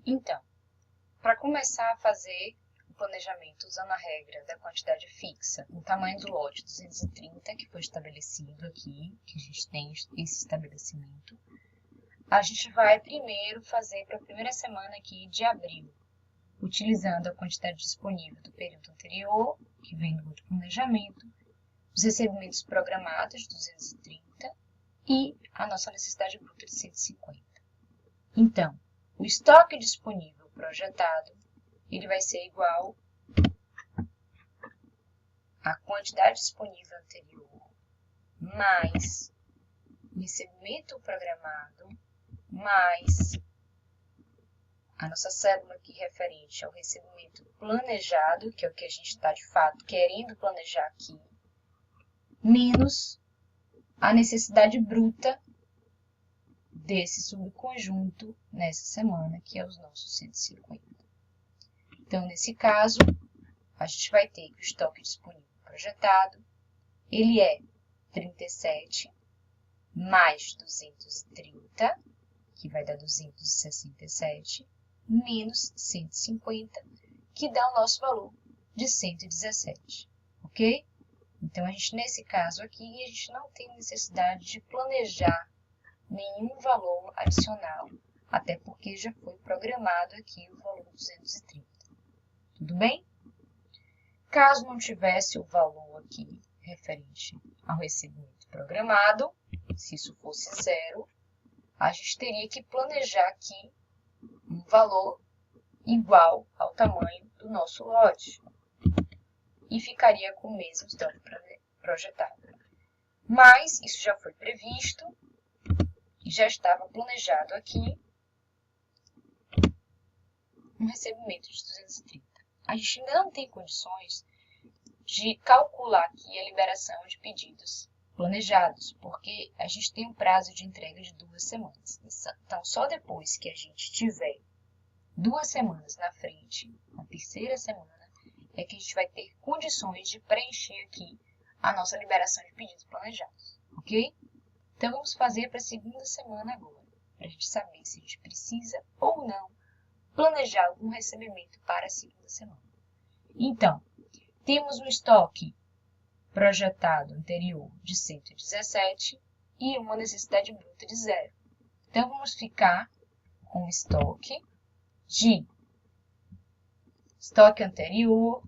Então, para começar a fazer o planejamento usando a regra da quantidade fixa, o tamanho do lote 230, que foi estabelecido aqui, que a gente tem esse estabelecimento, a gente vai primeiro fazer para a primeira semana aqui de abril, utilizando a quantidade disponível do período anterior, que vem do outro planejamento, os recebimentos programados, 230, e a nossa necessidade bruta de 150. Então, o estoque disponível projetado, ele vai ser igual à quantidade disponível anterior, mais o recebimento programado, mais a nossa cédula aqui referente ao recebimento planejado, que é o que a gente está de fato querendo planejar aqui, menos a necessidade bruta desse subconjunto nessa semana, que é os nossos 150. Então, nesse caso, a gente vai ter que o estoque disponível projetado, ele é 37 mais 230, que vai dar 267, menos 150, que dá o nosso valor de 117, ok? Então, nesse caso aqui, a gente não tem necessidade de planejar nenhum valor adicional, até porque já foi programado aqui o valor 230. Tudo bem? Caso não tivesse o valor aqui referente ao recebimento programado, se isso fosse zero, a gente teria que planejar aqui um valor igual ao tamanho do nosso lote e ficaria com o mesmo estoque projetado. Mas isso já foi previsto e já estava planejado aqui um recebimento de 230. A gente ainda não tem condições de calcular aqui a liberação de pedidos planejados, porque a gente tem um prazo de entrega de 2 semanas. Então, só depois que a gente tiver 2 semanas na frente, na terceira semana, é que a gente vai ter condições de preencher aqui a nossa liberação de pedidos planejados, ok? Então, vamos fazer para a segunda semana agora, para a gente saber se a gente precisa ou não planejar algum recebimento para a segunda semana. Então, temos um estoque projetado anterior de 117 e uma necessidade bruta de 0. Então, vamos ficar com o estoque anterior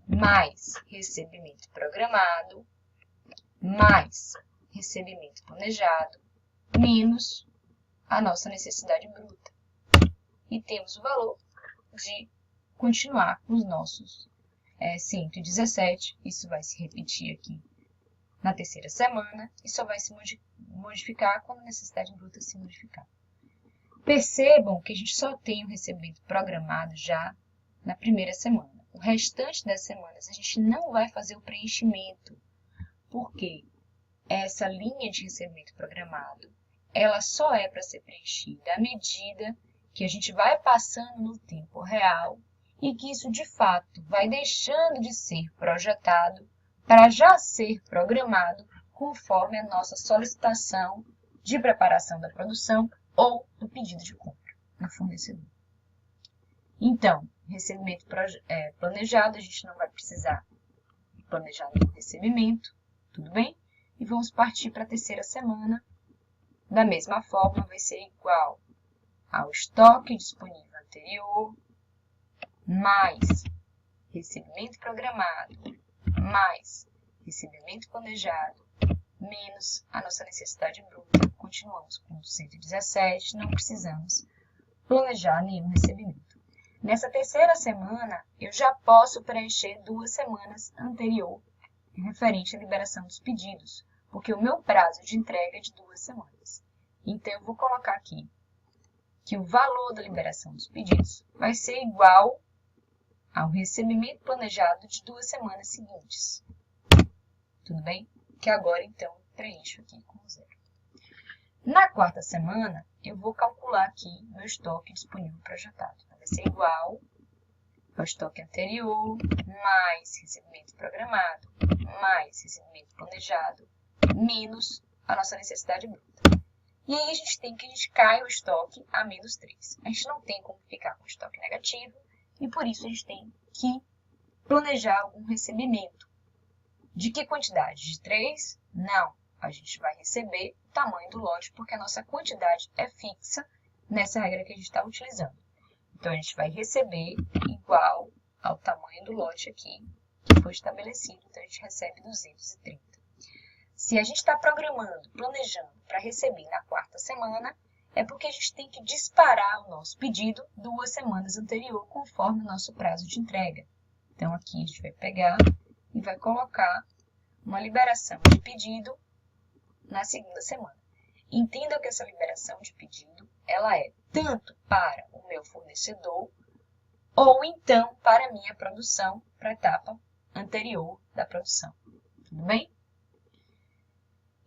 mais recebimento programado mais recebimento planejado menos a nossa necessidade bruta. E temos o valor de continuar com os nossos 117, isso vai se repetir aqui na terceira semana e só vai se modificar quando a necessidade bruta se modificar. Percebam que a gente só tem o recebimento programado já na primeira semana. O restante das semanas a gente não vai fazer o preenchimento, porque essa linha de recebimento programado, ela só é para ser preenchida à medida que a gente vai passando no tempo real e que isso, de fato, vai deixando de ser projetado para já ser programado conforme a nossa solicitação de preparação da produção ou do pedido de compra do fornecedor. Então, recebimento planejado, a gente não vai precisar planejar nenhum recebimento, tudo bem? E vamos partir para a terceira semana. Da mesma forma, vai ser igual ao estoque disponível anterior, mais recebimento programado, mais recebimento planejado, menos a nossa necessidade bruta. Continuamos com 117, não precisamos planejar nenhum recebimento. Nessa terceira semana, eu já posso preencher 2 semanas anterior, referente à liberação dos pedidos, porque o meu prazo de entrega é de 2 semanas. Então, eu vou colocar aqui que o valor da liberação dos pedidos vai ser igual ao recebimento planejado de 2 semanas seguintes. Tudo bem? Que agora, então, preencho aqui com 0. Na quarta semana, eu vou calcular aqui meu estoque disponível projetado. Vai ser igual ao estoque anterior, mais recebimento programado, mais recebimento planejado, menos a nossa necessidade bruta. E aí a gente tem que a gente cai o estoque a menos 3. A gente não tem como ficar com estoque negativo e por isso a gente tem que planejar algum recebimento. De que quantidade? De 3? Não. A gente vai receber o tamanho do lote porque a nossa quantidade é fixa nessa regra que a gente está utilizando. Então, a gente vai receber igual ao tamanho do lote aqui que foi estabelecido. Então, a gente recebe 230. Se a gente está programando, planejando para receber na quarta semana, é porque a gente tem que disparar o nosso pedido 2 semanas anterior, conforme o nosso prazo de entrega. Então, aqui a gente vai pegar e vai colocar uma liberação de pedido na segunda semana. Entenda que essa liberação de pedido, ela é tanto para o meu fornecedor ou então para a minha produção, para a etapa anterior da produção. Tudo bem?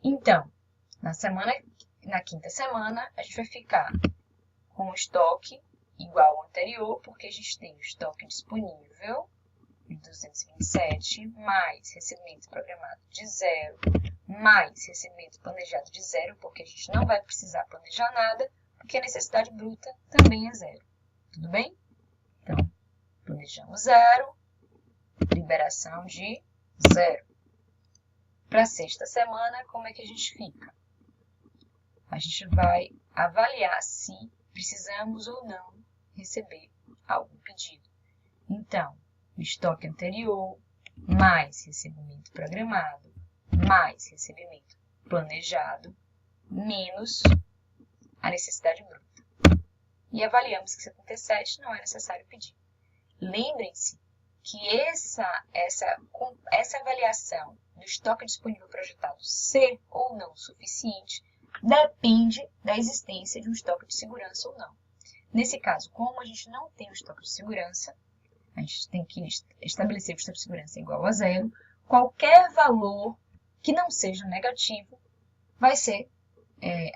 Então, na quinta semana, a gente vai ficar com o estoque igual ao anterior, porque a gente tem o estoque disponível de 227, mais recebimento programado de 0, mais recebimento planejado de 0, porque a gente não vai precisar planejar nada, porque a necessidade bruta também é 0. Tudo bem? Então, planejamos 0, liberação de 0. Para a sexta semana, como é que a gente fica? A gente vai avaliar se precisamos ou não receber algum pedido. Então, o estoque anterior, mais recebimento programado, mais recebimento planejado, menos a necessidade bruta. E avaliamos que 77 não é necessário pedir. Lembrem-se que essa avaliação do estoque disponível projetado ser ou não suficiente depende da existência de um estoque de segurança ou não. Nesse caso, como a gente não tem o estoque de segurança, a gente tem que estabelecer o estoque de segurança igual a 0. Qualquer valor que não seja negativo vai ser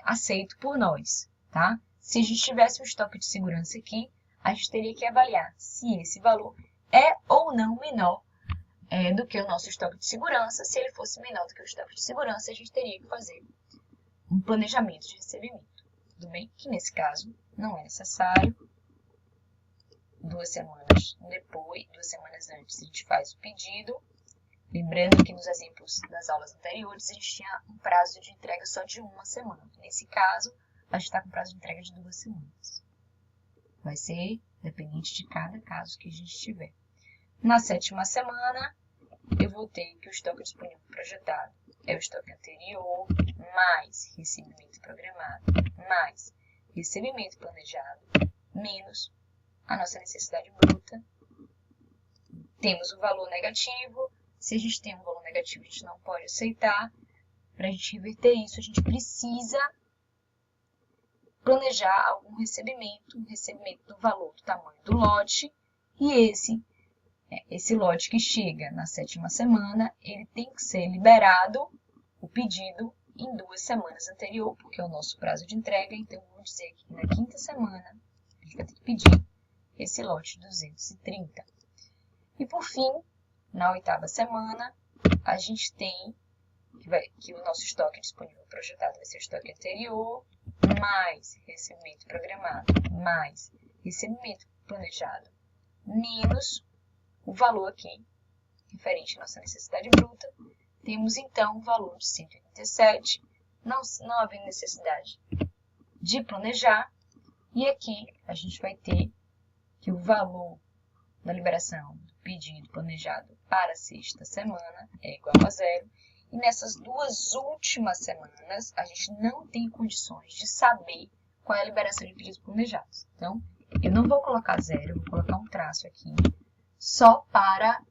aceito por nós, tá? Se a gente tivesse um estoque de segurança aqui, a gente teria que avaliar se esse valor é ou não menor do que o nosso estoque de segurança. Se ele fosse menor do que o estoque de segurança, a gente teria que fazer um planejamento de recebimento. Tudo bem? Que nesse caso não é necessário. 2 semanas depois, 2 semanas antes, a gente faz o pedido. Lembrando que nos exemplos das aulas anteriores, a gente tinha um prazo de entrega só de 1 semana. Nesse caso, a gente está com prazo de entrega de 2 semanas. Vai ser dependente de cada caso que a gente tiver. Na 7ª semana, eu vou ter que o estoque disponível projetado é o estoque anterior, mais recebimento programado, mais recebimento planejado, menos a nossa necessidade bruta. Temos o valor negativo. Se a gente tem um valor negativo, a gente não pode aceitar. Para a gente reverter isso, a gente precisa planejar algum recebimento, um recebimento do valor do tamanho do lote. E esse lote que chega na 7ª semana, ele tem que ser liberado, o pedido, em 2 semanas anterior, porque é o nosso prazo de entrega. Então, vamos dizer que na 5ª semana, a gente vai ter que pedir esse lote 230. E por fim, na 8ª semana, a gente tem que o nosso estoque disponível projetado vai ser o estoque anterior, mais recebimento programado, mais recebimento planejado, menos o valor aqui, referente à nossa necessidade bruta. Temos então o valor de 187, não havendo necessidade de planejar. E aqui a gente vai ter que o valor da liberação do pedido planejado para a 6ª semana é igual a 0. E nessas 2 últimas semanas, a gente não tem condições de saber qual é a liberação de pedidos planejados. Então, eu não vou colocar 0, eu vou colocar um traço aqui, só para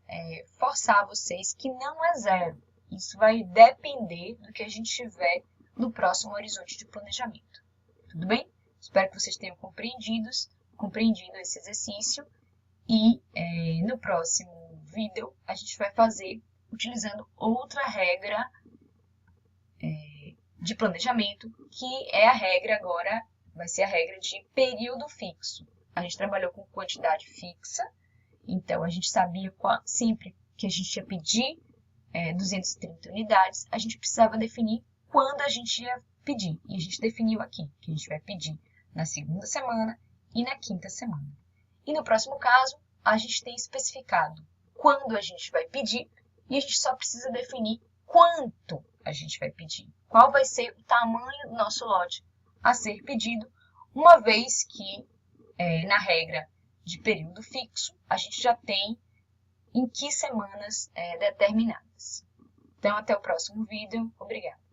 forçar vocês que não é 0. Isso vai depender do que a gente tiver no próximo horizonte de planejamento. Tudo bem? Espero que vocês tenham compreendido esse exercício. E no próximo vídeo a gente vai fazer utilizando outra regra de planejamento, que é a regra agora, vai ser a regra de período fixo. A gente trabalhou com quantidade fixa, então a gente sabia sempre que a gente ia pedir 230 unidades, a gente precisava definir quando a gente ia pedir. E a gente definiu aqui que a gente vai pedir na segunda semana e na quinta semana. E no próximo caso, a gente tem especificado quando a gente vai pedir e a gente só precisa definir quanto a gente vai pedir. Qual vai ser o tamanho do nosso lote a ser pedido, uma vez que na regra de período fixo, a gente já tem em que semanas determinadas. Então, até o próximo vídeo. Obrigada.